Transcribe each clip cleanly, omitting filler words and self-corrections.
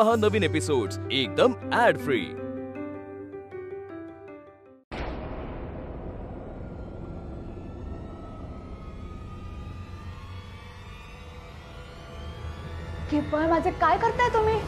पहा नवीन एपिसोड्स एकदम add free. पण माझे काय करताय तुम्ही?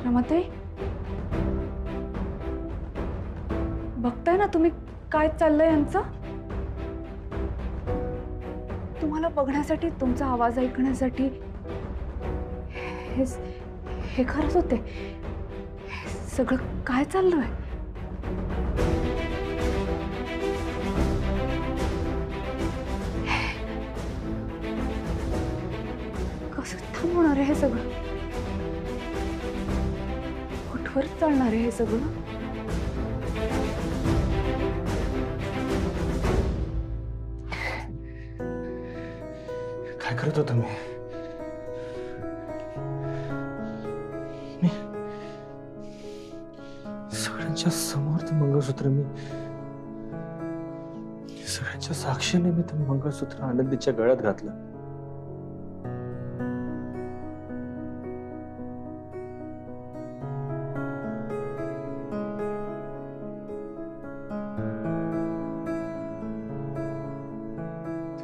रमाताई, बघताय ना तुम्ही काय चाललंय यांचं? तुम्हाला बघण्यासाठी, तुमचा आवाज ऐकण्यासाठी हे खरंच होते? हे सगळं काय चाललंय? कसं थांबवणार आहे हे सगळं? कुठवर चालणार आहे हे सगळं? काय करत होता मी? सगळ्यांच्या समोर ते मंगळसूत्र, मी सगळ्यांच्या साक्षीने मी ते मंगळसूत्र आनंदीच्या गळ्यात घातलं.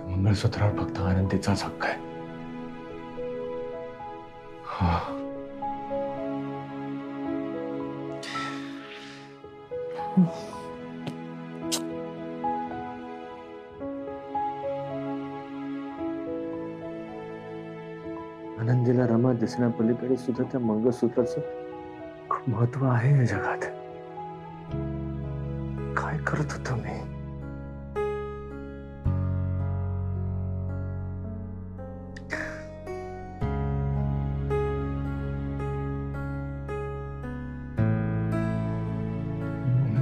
मंगळसूत्रावर फक्त आनंदीचाच हक्क आहे. आनंदीला रमा दिसण्यापलीकडे सुद्धा त्या मंगळसूत्राचं खूप महत्व आहे या जगात. काय करत होतो मी?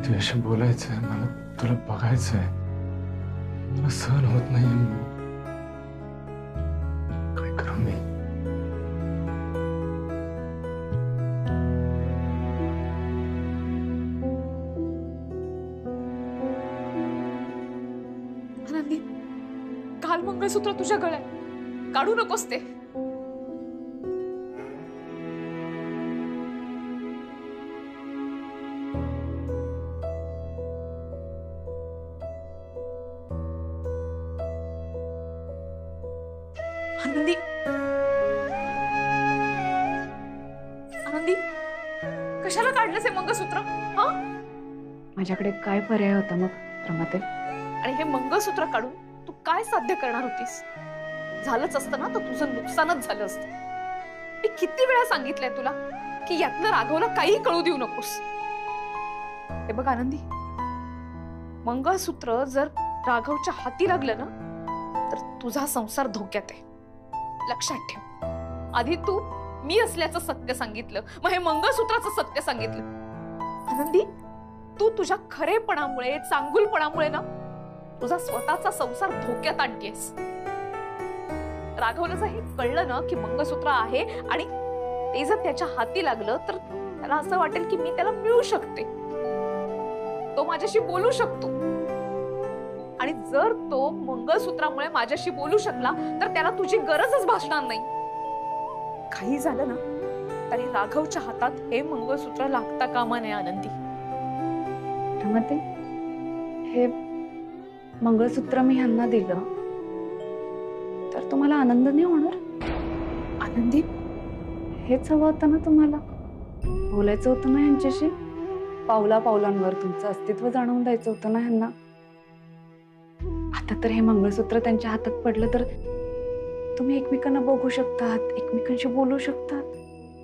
तुझ्याशी बोलायचंय, मला तुला बघायचंय, मला सहन होत नाही. काय करू मी? आनंदी, काल मंगळसूत्र तुझ्या गळ्यात, काढू नकोस ते. आनंदी, आनंदी, कशाला काढलंस हे मंगळसूत्र? हा, माझ्याकडे काय पर्याय होता मग रमाताई? आणि हे मंगळसूत्र काढून तू काय साध्य करणार होतीस? झालंच असतं ना तर तुझं नुकसानच झालं असतं. मी किती वेळा सांगितलंय तुला की यातलं राघवला काही कळू देऊ नकोस. हे बघ आनंदी, मंगळसूत्र जर राघवच्या हाती लागलं ना तर तुझा संसार धोक्यात आहे. लक्षात ठेव. आधी तू मी असल्याचं सत्य सांगितलं, मग हे मंगळसूत्राचं सत्य सांगितलं. आनंदी, तू तुझ्या खरेपणामुळे, चांगुलपणामुळे ना तुझा स्वतःचा संसार धोक्यात आणतेस. राघवला जर हे कळलं ना की मंगळसूत्र आहे आणि ते जर त्याच्या हाती लागलं तर त्याला असं वाटेल की मी त्याला मिळू शकते, तो माझ्याशी बोलू शकतो. आणि जर तो मंगळसूत्रामुळे माझ्याशी बोलू शकला तर त्याला तुझी गरजच भासणार नाही. काही झालं ना तरी राघवच्या हातात हे मंगळसूत्र लागता कामा नये. आनंदी, रमाताई, हे मंगळसूत्र मी ह्यांना दिलं तर तुम्हाला आनंद नाही होणार? आनंदी, हेच हवं होतं ना तुम्हाला? बोलायचं होतं ना ह्यांच्याशी, पावला पावलांवर तुमचं अस्तित्व जाणवून द्यायचं होतं ना ह्यांना. आता तर हे मंगळसूत्र त्यांच्या हातात पडलं तर तुम्ही एकमेकांना बघू शकतात, एकमेकांशी बोलू शकतात.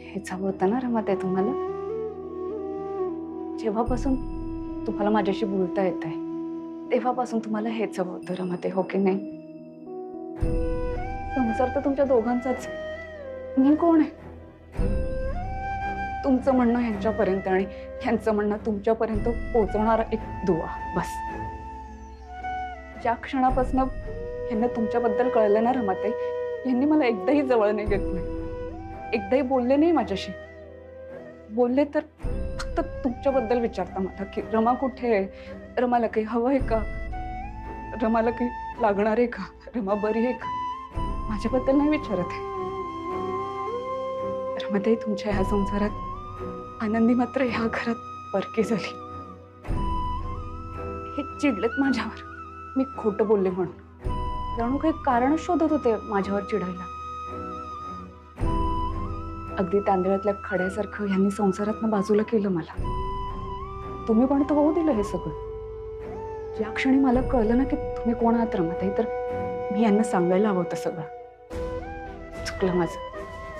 हेच हवं होतं ना रमाताई तुम्हाला? जेव्हापासून तुम्हाला माझ्याशी बोलता येत आहे तेव्हापासून तुम्हाला हेच हवं होतं रमाते, हो की नाही? संसार तर तुमच्या दोघांचाच आहे. मी कोण आहे? तुमचं म्हणणं ह्यांच्यापर्यंत आणि ह्यांचं म्हणणं तुमच्यापर्यंत पोहोचवणारा एक दुवा, बस. ज्या क्षणापासून ह्यांना तुमच्याबद्दल कळलं ना रमाते, यांनी मला एकदाही जवळ नाही घेतलं, एकदाही बोलले नाही माझ्याशी. बोलले तर फक्त तुमच्याबद्दल विचारता मला की रमा कुठे आहे, रमाला काही हवं आहे का, रमाला काही लागणार आहे का, रमा बरी आहे का, माझ्याबद्दल नाही विचारत आहे. रमाताई, तुमच्या ह्या संसारात आनंदी मात्र ह्या घरात परकी झाली. हे चिडलेत माझ्यावर, मी खोटं बोलले म्हणून. जणू काही कारण शोधत होते माझ्यावर चिडायला. अगदी तांदळातल्या खड्यासारखं यांनी संसारातनं बाजूला केलं मला. तुम्ही पण तर होऊ दिलं हे सगळं. ज्या क्षणी मला कळलं ना की तुम्ही कोण आहात रमाताई, तर मी यांना सांगायला हवं होतं सगळं. चुकलं माझं.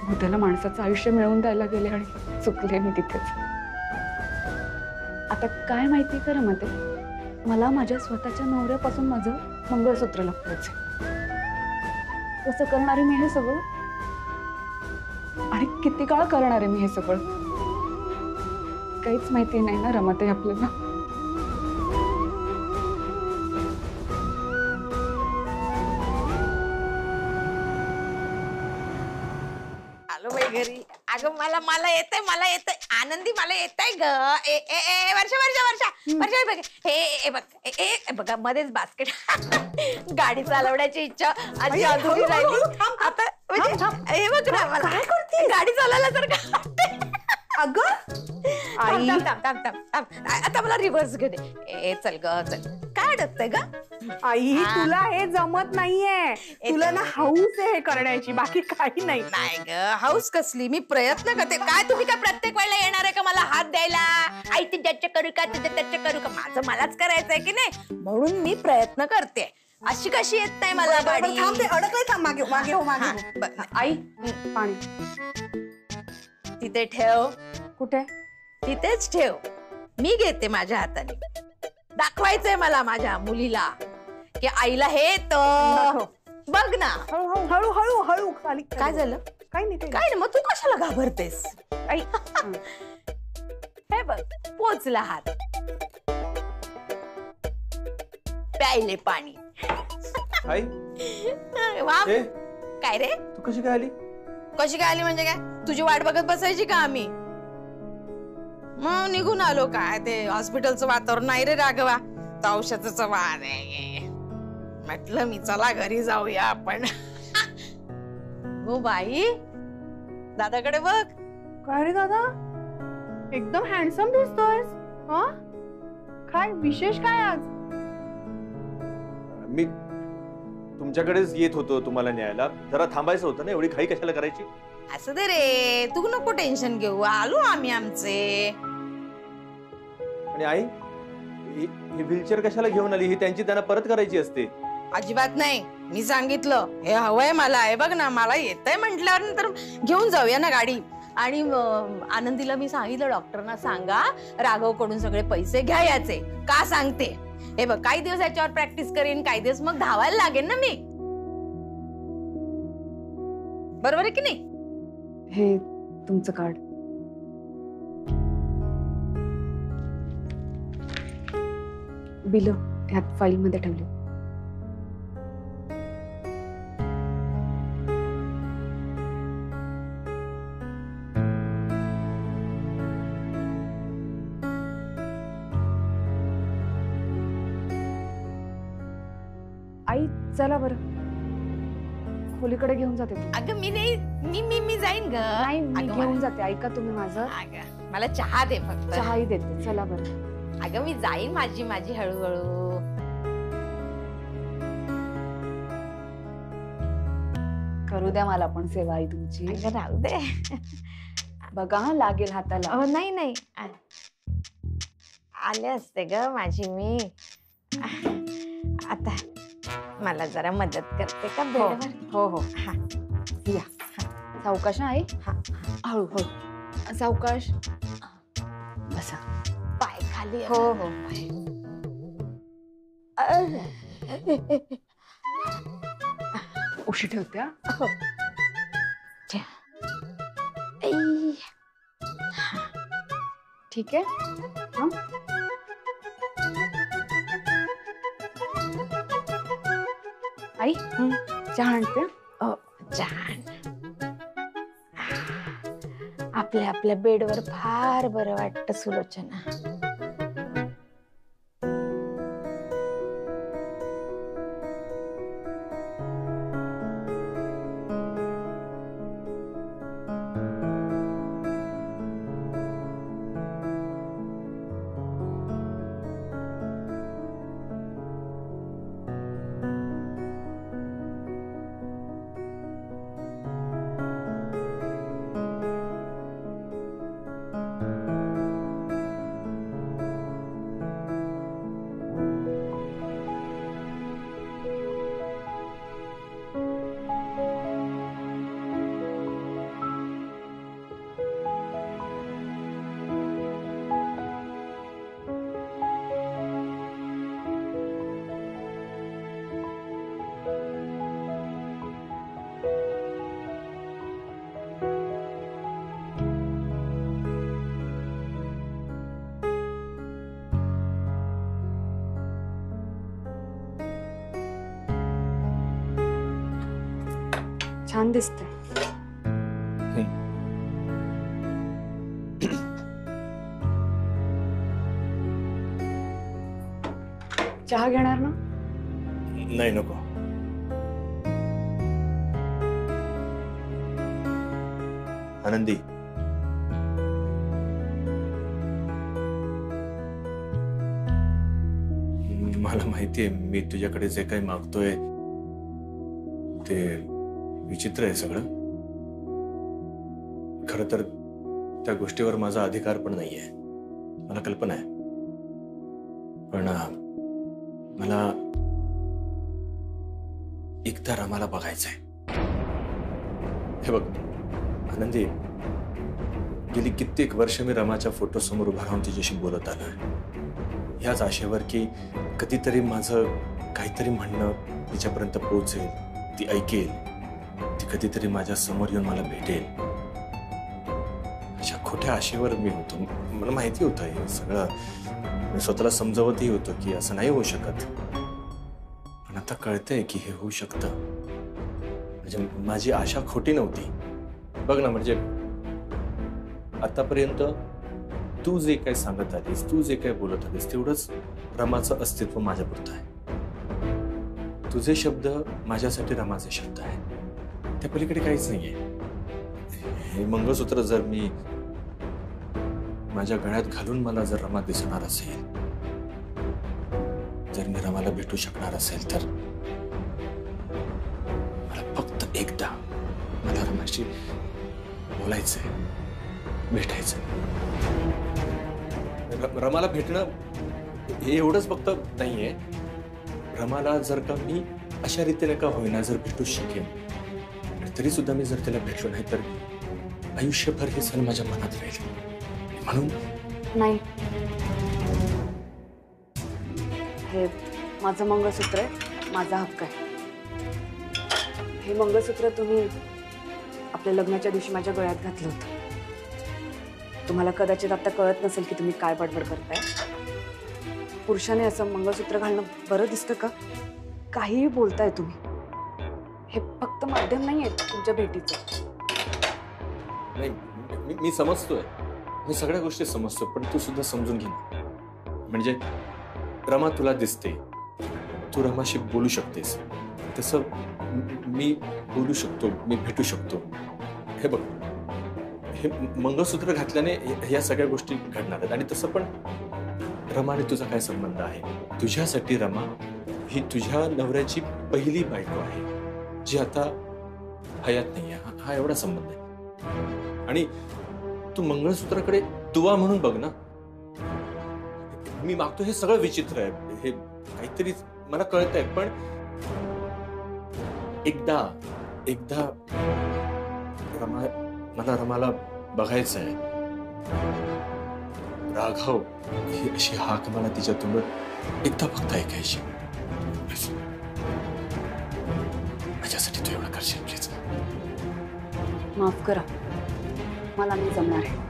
भूताला माणसाचं आयुष्य मिळवून द्यायला गेले आणि चुकले मी तिथेच. आता काय माहिती का रमाताई, मला माझ्या स्वतःच्या नवऱ्यापासून माझं मंगळसूत्र लपवायचं. कसं करणार आहे मी हे सगळं, आणि किती काळ करणार आहे मी हे सगळं, काहीच माहिती नाही ना रमाताई आपल्याला. आलो बाई घरी. अगं मला येतंय आनंदी, मला येतंय ग. ए ए ए वर्षा वर्षा वर्षा वर्षा बघ, हे बघ, ए बघा मध्येच बास्केट. गाडी चालवण्याची इच्छा अशी अधुरी राहिली. आता म्हणजे हे बघ ना, मला काय करते गाडी चालवायला तर का. अगं आई, आता मला रिव्हर्स घे दे. ए चल ग चल. काय अडकतंय ग आई? तुला हे जमत नाहीये. तुला ना हौस आहे हे करण्याची, बाकी काही नाही. नाही ग, हाऊस कसली, मी प्रयत्न करते. काय तुम्ही काय प्रत्येक वेळेला येणार आहे का मला हात द्यायला? आई ते ज्याच्या करू का, तुझ्या त्याच्या करू का? माझं मलाच करायचंय की नाही, म्हणून मी प्रयत्न करते. अशी कशी येत नाही मला गाडी. थांब, ते अडकलंय. थांब, मागे मागे हो, मागे हो. आई, पाणी तिथे ठेव. कुठे? तिथेच ठेव. मी घेते माझ्या हाताने. दाखवायचंय मला माझ्या मुलीला की आईला हे तर बघ ना. हळू हळू हळू हळू खाली. काय झालं? काही नाही, काय नाही. मग तू कशाला घाबरतेस? आई हे बघ, पोचला हात. प्यायले पाणी. हाय वा. ए, काय रे? तू कशी काय आली? कशी काय आली म्हणजे काय? तुझी वाट बघत बसायची का आम्ही? मग निघून आलो. काय ते हॉस्पिटलचं वातावरण नाही रे राघवा, औषधाचं वाद आहे. म्हटलं मी चला घरी जाऊया आपण. हो बाई, दादाकडे बघ. काय रे दादा, एकदम हँडसम दिसतोयस. हा, काय विशेष काय आज? मी तुमच्याकडेच येत होतो तुम्हाला न्यायला. जरा थांबायचं होतं ना, एवढी घाई कशाला करायची? असं दे रे, तू नको टेन्शन घेऊ. आलो आम्ही आमचे. आणि आई, ही व्हीलचेअर कशाला घेऊन आली? ही त्यांची त्यांना परत करायची असते. अजिबात नाही, मी सांगितलं हे हवंय मला. हे बघ ना, मला येतंय म्हटल्यावर नंतर घेऊन जाऊया ना गाडी. आणि आनंदीला मी सांगितलं डॉक्टरना सांगा राघव कडून सगळे पैसे घ्या याचे. का सांगते? हे बघ, काही दिवस याच्यावर प्रॅक्टिस करेन, काही दिवस मग धावायला लागेल ना मी. बरोबर आहे की नाही? हे तुमचं कार्ड. बिल ह्यात फाईल मध्ये ठेवली. आई चला बरं, खोलीकडे घेऊन जाते तू. अगं मी नाही, मी जाईन ग. नाही, मी अगं घेऊन मला- जाते. ऐका तुम्ही माझं. अगं मला चहा दे फक्त. चहाही देते. चला बरं. अगं मी जाईन माझी हळूहळू. करू द्या मला पण सेवा आई तुमची. अगं राहू दे. बघा हा, लागेल हाताला. अहो नाही आले असते ग माझी मी. आता मला जरा मदत करते का बेडवर? हो हो. हा. या सावकाश आई. हा. हळू हळू सावकाश. बसा. पाय खाली हो हो उशी ठेवते हा. ठीक आहे हं? आई चहा आणते हं. छान. आपल्या आपल्या बेडवर फार बरं वाटतं सुलोचना. छान दिसते. चहा घेणार ना? नाही नको. आनंदी, मला माहितीये मी तुझ्याकडे जे काही मागतोय ते विचित्र आहे सगळं. खरं तर त्या गोष्टीवर माझा अधिकार पण नाहीये, मला कल्पना आहे. पण मला एकदा रमाला बघायचंय. हे बघ आनंदी, गेली कित्येक वर्ष मी रमाच्या फोटो समोर उभा राहून तिच्याशी बोलत आलोय, याच आशेवर की कधीतरी माझं काहीतरी म्हणणं तिच्यापर्यंत पोहोचेल, ती ऐकेल, ती कधीतरी माझ्या समोर येऊन मला भेटेल. अशा खोट्या आशेवर मी होतो. मला माहिती होतं हे सगळं, मी स्वतःला समजावतही होतो की असं नाही होऊ शकत. पण आता कळतंय की हे होऊ शकतं. म्हणजे माझी आशा खोटी नव्हती. बघ ना, म्हणजे आतापर्यंत तू जे काय सांगत आलीस, तू जे काय बोलत आलीस, तेवढंच रमाचं अस्तित्व माझ्यापुरतं आहे. तुझे शब्द माझ्यासाठी रमाचे शब्द आहे, त्या पलीकडे काहीच नाहीये. हे मंगळसूत्र जर मी माझ्या गळ्यात घालून मला जर रमा दिसणार असेल, जर मी रमाला भेटू शकणार असेल, तर मला फक्त एकदा मला रमाशी बोलायचंय, भेटायचंय. रमाला भेटणं हे एवढंच फक्त नाहीये. रमाला जर का मी अशा रीतीने का होईना जर भेटू शकेन, तरी सुद्धा मी जर त्याला भेटलो नाही तर आयुष्यभर हे सण माझ्या मनात राहील. म्हणून नाही, हे माझं मंगळसूत्र आहे, माझा हक्क आहे. हे मंगळसूत्र तुम्ही आपल्या लग्नाच्या दिवशी माझ्या गळ्यात घातलं होतं. तुम्हाला कदाचित आता कळत नसेल की तुम्ही काय बडबड करताय. पुरुषाने असं मंगळसूत्र घालणं बरं दिसतं का? काहीही बोलताय तुम्ही, हे फक्त माध्यम नाही आहे तुमच्या भेटीचं. नाही, मी समजतोय, मी सगळ्या गोष्टी समजतो, पण तू सुद्धा समजून घे ना. म्हणजे रमा तुला दिसते, तू रमाशी बोलू शकतेस, तसं मी बोलू शकतो, मी भेटू शकतो. हे बघ, हे मंगळसूत्र घातल्याने या सगळ्या गोष्टी घडणार आहेत. आणि तसं पण रमाने तुझा काय संबंध आहे? तुझ्यासाठी रमा ही तुझ्या नवऱ्याची पहिली बायको आहे, जी आता हयात नाही आहे. हा एवढा संबंध आहे. आणि तू मंगळसूत्राकडे दुवा म्हणून बघ ना. मी मागतो हे सगळं विचित्र आहे, हे काहीतरी मला कळतंय, पण एकदा मला रमाला बघायचं आहे. राघव ही अशी हाक मला तिच्या तोंडात एकदा फक्त ऐकायची. माझ्यासाठी तू एवढं करशील प्लीज. माफ करा, मला नाही जमणार आहे.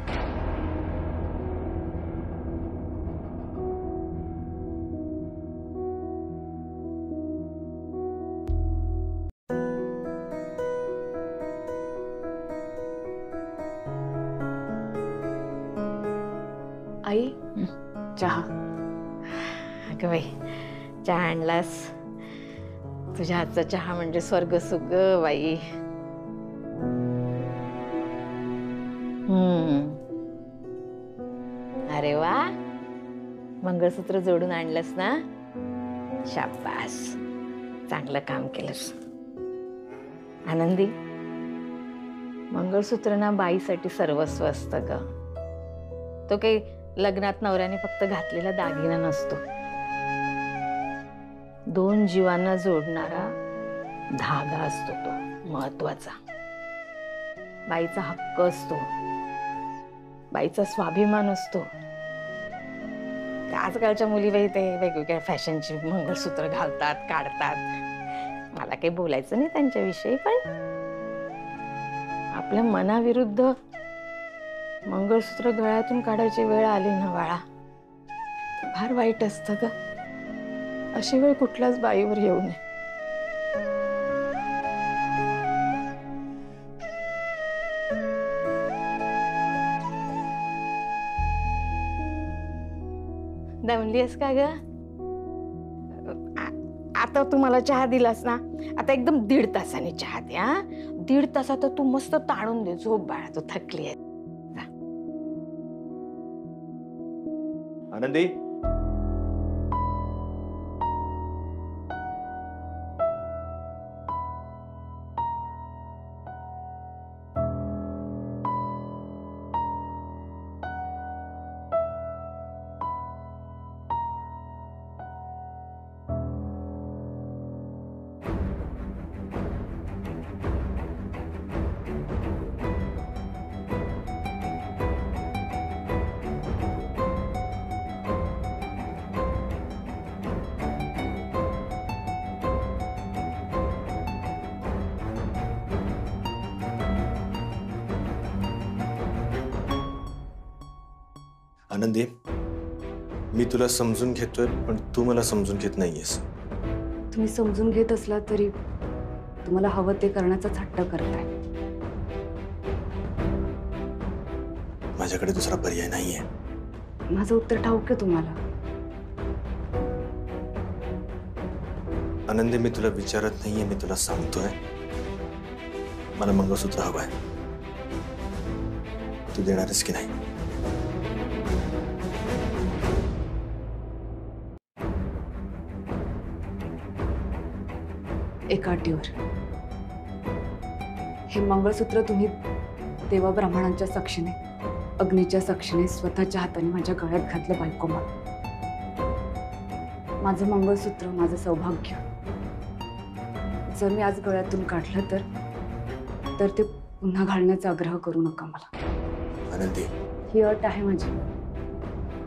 आई, चहा. अगं बाई, चहा आणलास. तुझ्या हातचा चहा म्हणजे स्वर्ग सुख ग बाई. अरे वा, मंगळसूत्र जोडून आणलंस ना. शाबास, चांगलं काम केलंस. आनंदी, मंगळसूत्र ना बाईसाठी सर्वस्व असतं ग. तो काही लग्नात नवऱ्याने फक्त घातलेला दागिना नसतो. 2 जीवांना जोडणारा धागा असतो, तो महत्वाचा. बाईचा हक्क असतो, बाईचा स्वाभिमान असतो. आजकालच्या मुली बाई ते वेगवेगळ्या फॅशनची मंगळसूत्र घालतात, काढतात. मला काही बोलायचं नाही त्यांच्याविषयी, पण आपल्या मनाविरुद्ध मंगळसूत्र गळ्यातून काढायची वेळ आली ना बाळा, फार वाईट असतं ग. अशी वेळ कुठल्याच बाईवर येऊ नये. दमलीस का ग? आता तू मला चहा दिलास ना, आता एकदम 1.5 तासाने चहा दे. 1.5 तासात तू मस्त ताणून दे. झोप बाळा, तू थकली आहे. आनंदी, आनंदी, मी तुला समजून घेतोय, पण तू मला समजून घेत नाहीयेस. तुम्ही समजून घेत असला तरी तुम्हाला हवं ते करण्याचाच हट्ट करताय. माझ्याकडे दुसरा पर्याय नाहीये. माझं उत्तर ठाऊक आहे तुम्हाला. आनंदी, मी तुला विचारत नाहीये, मी तुला सांगतोय. मला मंगळसूत्र हवंय. तू देणारच की नाही? एका अटीवर. हे मंगळसूत्र तुम्ही देवा ब्राह्मणांच्या साक्षीने, अग्नीच्या साक्षीने स्वतःच्या हाताने माझ्या गळ्यात घातलं बायको. माझं मंगळसूत्र, माझं सौभाग्य जर मी आज गळ्यातून काढलं तर ते पुन्हा घालण्याचा आग्रह करू नका मला. आनंदी, ही अट आहे माझी.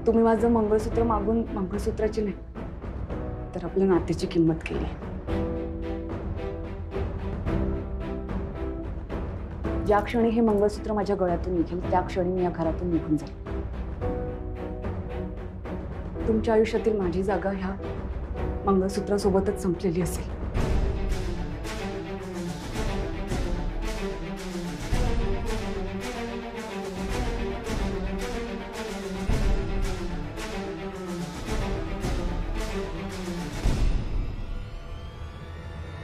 तुम्ही माझं मंगळसूत्र मागून मंगळसूत्राची नाही, तर आपल्या नात्याची किंमत केली. ज्या क्षणी हे मंगळसूत्र माझ्या गळ्यातून निघेल त्या क्षणी मी या घरातून निघून जाईल. तुमच्या आयुष्यातील माझी जागा ह्या मंगळसूत्रासोबतच संपलेली असेल.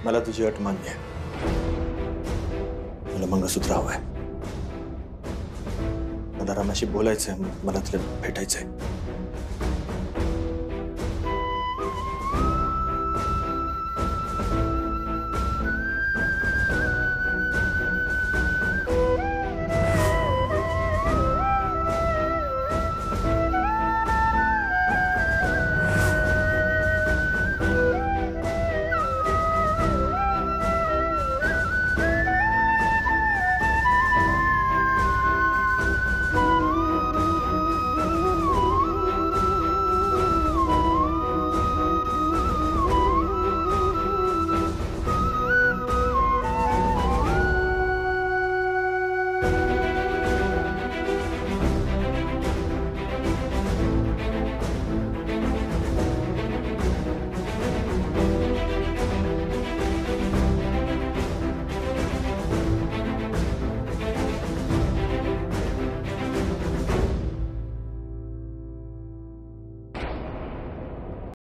मला तुझी अट मान्य आहे. मला मंगळसूत्र हवंय. मला रामाशी बोलायचंय, मला तिला भेटायचंय.